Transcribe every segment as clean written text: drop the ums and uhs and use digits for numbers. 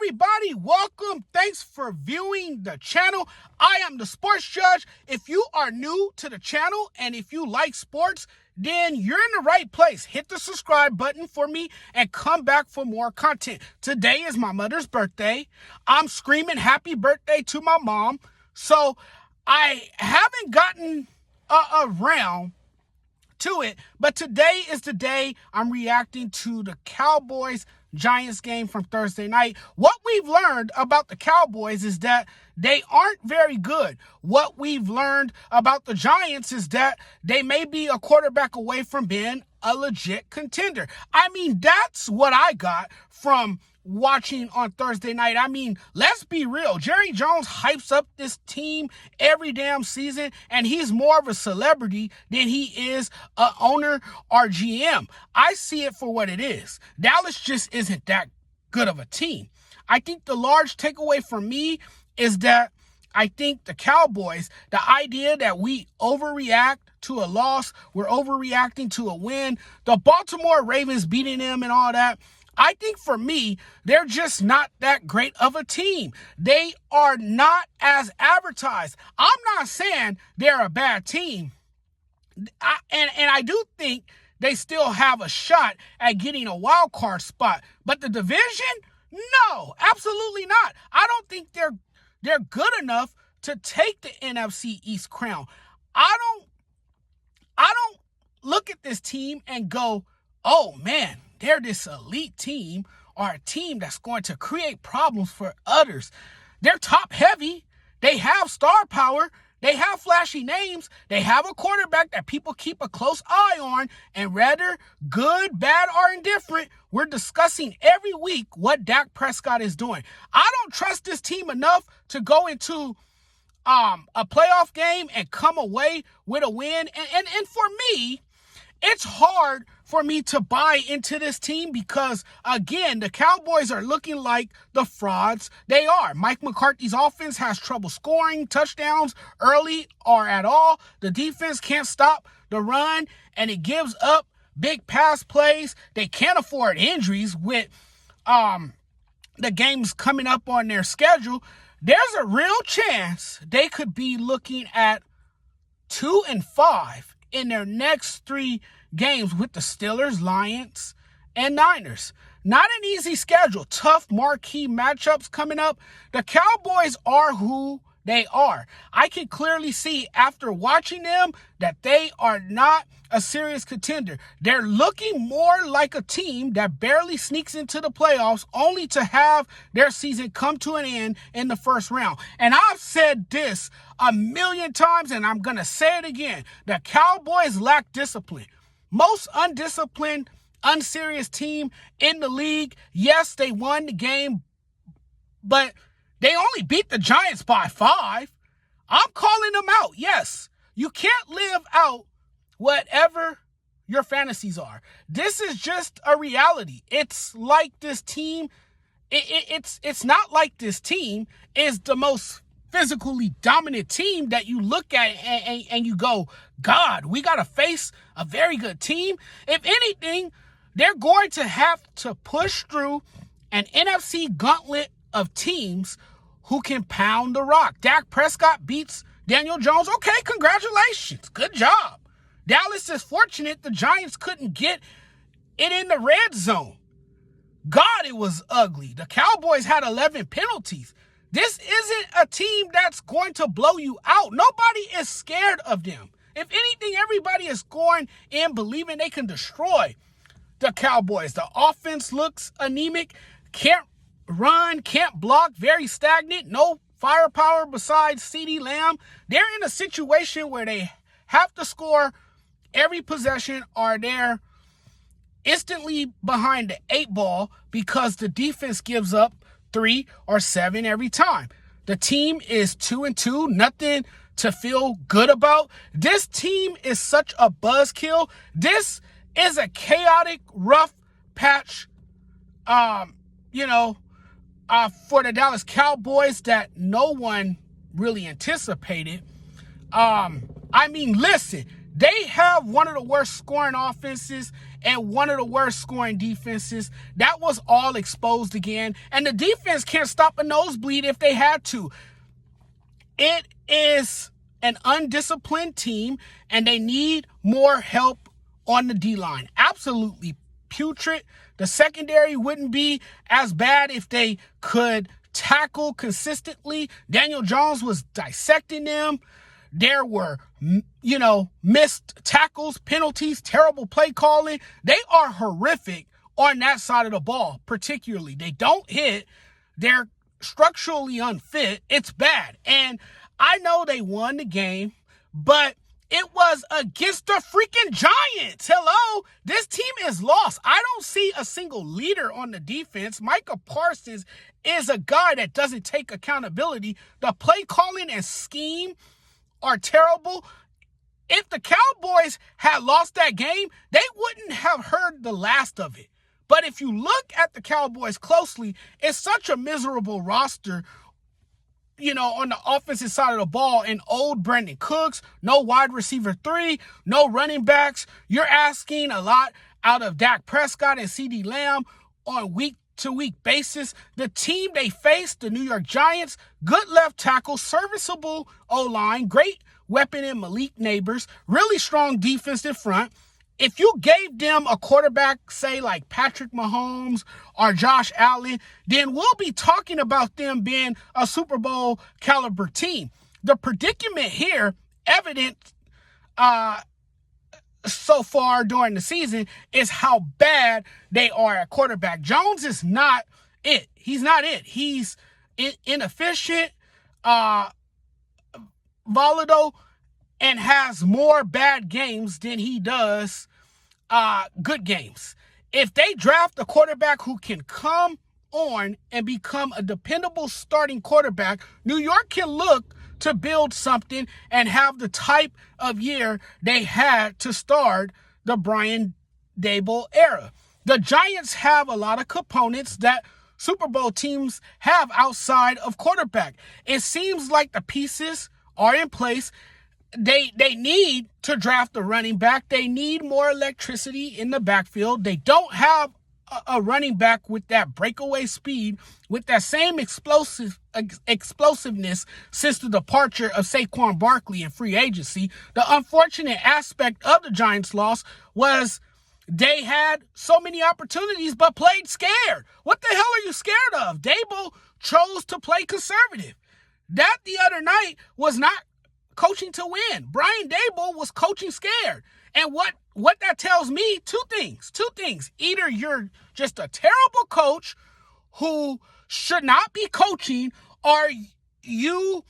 everybody? Welcome. Thanks for viewing the channel. I am the Sports Judge. If you are new to the channel and if you like sports, then you're in the right place. Hit the subscribe button for me and come back for more content. Today is my mother's birthday. I'm screaming happy birthday to my mom. So I haven't gotten around to it, but today is the day I'm reacting to the Cowboys Giants game from Thursday night. What we've learned about the Cowboys is that they aren't very good. What we've learned about the Giants is that they may be a quarterback away from being a legit contender. I mean, that's what I got from watching on Thursday night. I mean, let's be real. Jerry Jones hypes up this team every damn season, and he's more of a celebrity than he is a owner or GM. I see it for what it is. Dallas just isn't that good of a team. I think the large takeaway for me is that I think the Cowboys, the idea that we overreact to a loss, we're overreacting to a win, the Baltimore Ravens beating them and all that, I think for me, they're just not that great of a team. They are not as advertised. I'm not saying they're a bad team. And I do think they still have a shot at getting a wild card spot. But the division? No, absolutely not. I don't think they're good enough to take the NFC East crown. I don't look at this team and go, oh man, they're this elite team or a team that's going to create problems for others. They're top heavy. They have star power. They have flashy names. They have a quarterback that people keep a close eye on. And whether good, bad, or indifferent, we're discussing every week what Dak Prescott is doing. I don't trust this team enough to go into a playoff game and come away with a win. And for me, it's hard for me to buy into this team because, again, the Cowboys are looking like the frauds they are. Mike McCarthy's offense has trouble scoring touchdowns early or at all. The defense can't stop the run, and it gives up big pass plays. They can't afford injuries with the games coming up on their schedule. There's a real chance they could be looking at 2-5 in their next 3 games with the Steelers, Lions, and Niners. Not an easy schedule. Tough marquee matchups coming up. The Cowboys are who they are. I can clearly see after watching them that they are not a serious contender. They're looking more like a team that barely sneaks into the playoffs only to have their season come to an end in the first round. And I've said this a million times, and I'm going to say it again. The Cowboys lack discipline. Most undisciplined, unserious team in the league. Yes, they won the game, but they only beat the Giants by 5. I'm calling them out. Yes, you can't live out whatever your fantasies are. This is just a reality. It's like this team. It's not like this team is the most physically dominant team that you look at and you go, God, we got to face a very good team. If anything, they're going to have to push through an NFC gauntlet of teams who can pound the rock. Dak Prescott beats Daniel Jones. Okay, congratulations. Good job. Dallas is fortunate the Giants couldn't get it in the red zone. God, it was ugly. The Cowboys had 11 penalties. This isn't a team that's going to blow you out. Nobody is scared of them. If anything, everybody is going in believing they can destroy the Cowboys. The offense looks anemic, can't run, can't block, very stagnant, no firepower besides CeeDee Lamb. They're in a situation where they have to score every possession or they're instantly behind the 8 ball because the defense gives up 3 or 7 every time. The team is 2-2, nothing to feel good about. This team is such a buzzkill. This is a chaotic, rough patch, for the Dallas Cowboys that no one really anticipated. Listen, They have one of the worst scoring offenses and one of the worst scoring defenses. That was all exposed again. And the defense can't stop a nosebleed if they had to. It is an undisciplined team, and they need more help on the D-line. Absolutely putrid. The secondary wouldn't be as bad if they could tackle consistently. Daniel Jones was dissecting them. There were, missed tackles, penalties, terrible play calling. They are horrific on that side of the ball, particularly. They don't hit. They're structurally unfit. It's bad. And I know they won the game, but it was against the freaking Giants. Hello? This team is lost. I don't see a single leader on the defense. Micah Parsons is a guy that doesn't take accountability. The play calling and scheme are terrible. If the Cowboys had lost that game, they wouldn't have heard the last of it. But if you look at the Cowboys closely, it's such a miserable roster, on the offensive side of the ball. And old Brandon Cooks, no wide receiver 3, no running backs. You're asking a lot out of Dak Prescott and CeeDee Lamb on week-to-week basis. The team they faced, the New York Giants, good left tackle, serviceable O-line, great weapon in Malik Neighbors, really strong defense in front. If you gave them a quarterback, say like Patrick Mahomes or Josh Allen, then we'll be talking about them being a Super Bowl caliber team. The predicament here, evident so far during the season, is how bad they are at quarterback. Jones is not it. He's not it. He's inefficient, volatile, and has more bad games than he does good games. If they draft a quarterback who can come on and become a dependable starting quarterback, New York can look to build something and have the type of year they had to start the Brian Daboll era. The Giants have a lot of components that Super Bowl teams have outside of quarterback. It seems like the pieces are in place. They need to draft a running back. They need more electricity in the backfield. They don't have a running back with that breakaway speed, with that same explosiveness since the departure of Saquon Barkley in free agency. The unfortunate aspect of the Giants' loss was they had so many opportunities but played scared. What the hell are you scared of? Daboll chose to play conservative. That the other night was not coaching to win. Brian Daboll was coaching scared. And what that tells me, two things. Either you're just a terrible coach who should not be coaching, or you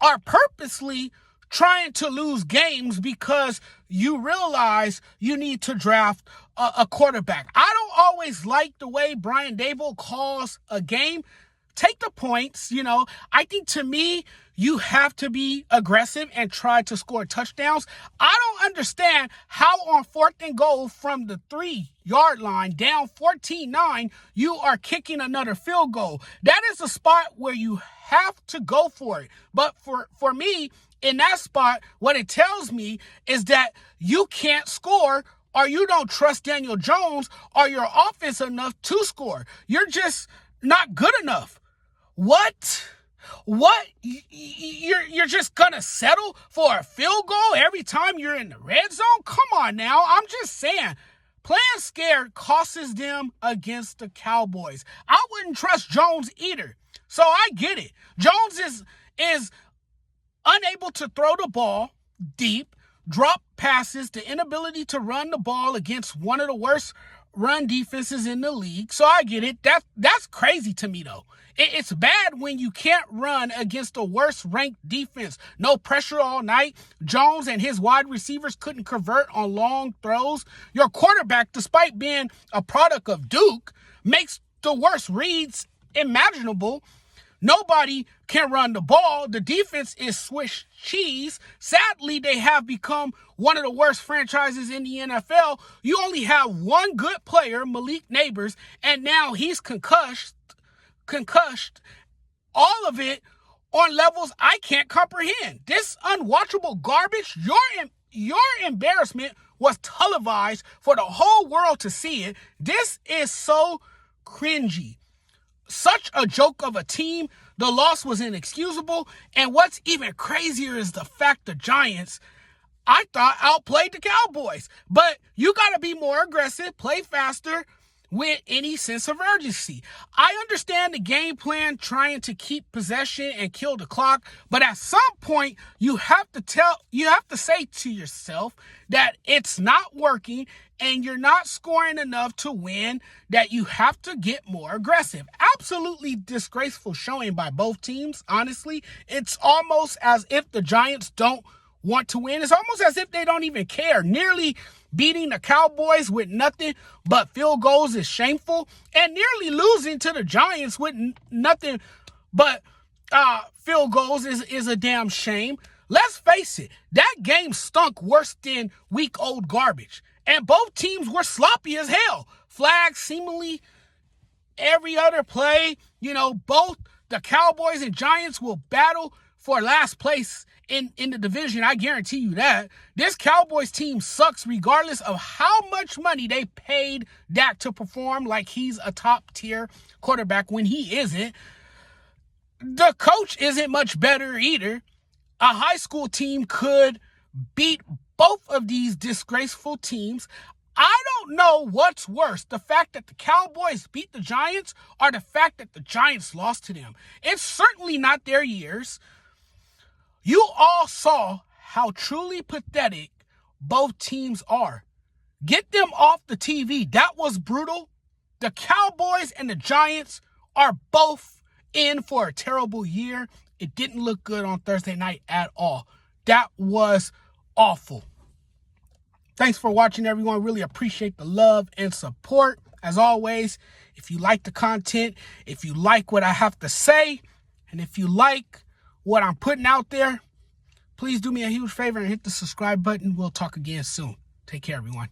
are purposely trying to lose games because you realize you need to draft a quarterback. I don't always like the way Brian Daboll calls a game. Take the points, I think to me, you have to be aggressive and try to score touchdowns. I don't understand how on 4th and goal from the 3-yard line, down 14-9, you are kicking another field goal. That is a spot where you have to go for it. But for me, in that spot, what it tells me is that you can't score, or you don't trust Daniel Jones or your offense enough to score. You're just not good enough. What? You're just gonna settle for a field goal every time you're in the red zone? Come on now. I'm just saying, playing scared costs them against the Cowboys. I wouldn't trust Jones either. So I get it. Jones is unable to throw the ball deep, drop passes, the inability to run the ball against one of the worst run defenses in the league. So I get it. That's crazy to me, though. It's bad when you can't run against the worst ranked defense. No pressure all night. Jones and his wide receivers couldn't convert on long throws. Your quarterback, despite being a product of Duke, makes the worst reads imaginable. Nobody can run the ball. The defense is Swiss cheese. Sadly, they have become one of the worst franchises in the NFL. You only have one good player, Malik Neighbors, and now he's concussed, all of it on levels I can't comprehend. This unwatchable garbage, your embarrassment was televised for the whole world to see it. This is so cringy. Such a joke of a team. The loss was inexcusable. And what's even crazier is the fact the Giants, I thought, outplayed the Cowboys. But you got to be more aggressive, play faster with any sense of urgency. I understand the game plan trying to keep possession and kill the clock, but at some point you have to say to yourself that it's not working and you're not scoring enough to win, that you have to get more aggressive. Absolutely disgraceful showing by both teams, honestly. It's almost as if the Giants don't want to win. It's almost as if they don't even care. Nearly beating the Cowboys with nothing but field goals is shameful, and nearly losing to the Giants with nothing but field goals is a damn shame. Let's face it, that game stunk worse than week-old garbage, and both teams were sloppy as hell. Flags seemingly every other play. Both the Cowboys and Giants will battle for last place in the division. I guarantee you that. This Cowboys team sucks regardless of how much money they paid Dak to perform like he's a top-tier quarterback when he isn't. The coach isn't much better either. A high school team could beat both of these disgraceful teams. I don't know what's worse, the fact that the Cowboys beat the Giants or the fact that the Giants lost to them. It's certainly not their years. You all saw how truly pathetic both teams are. Get them off the TV. That was brutal. The Cowboys and the Giants are both in for a terrible year. It didn't look good on Thursday night at all. That was awful. Thanks for watching, everyone. Really appreciate the love and support. As always, if you like the content, if you like what I have to say, and if you like what I'm putting out there, please do me a huge favor and hit the subscribe button. We'll talk again soon. Take care, everyone.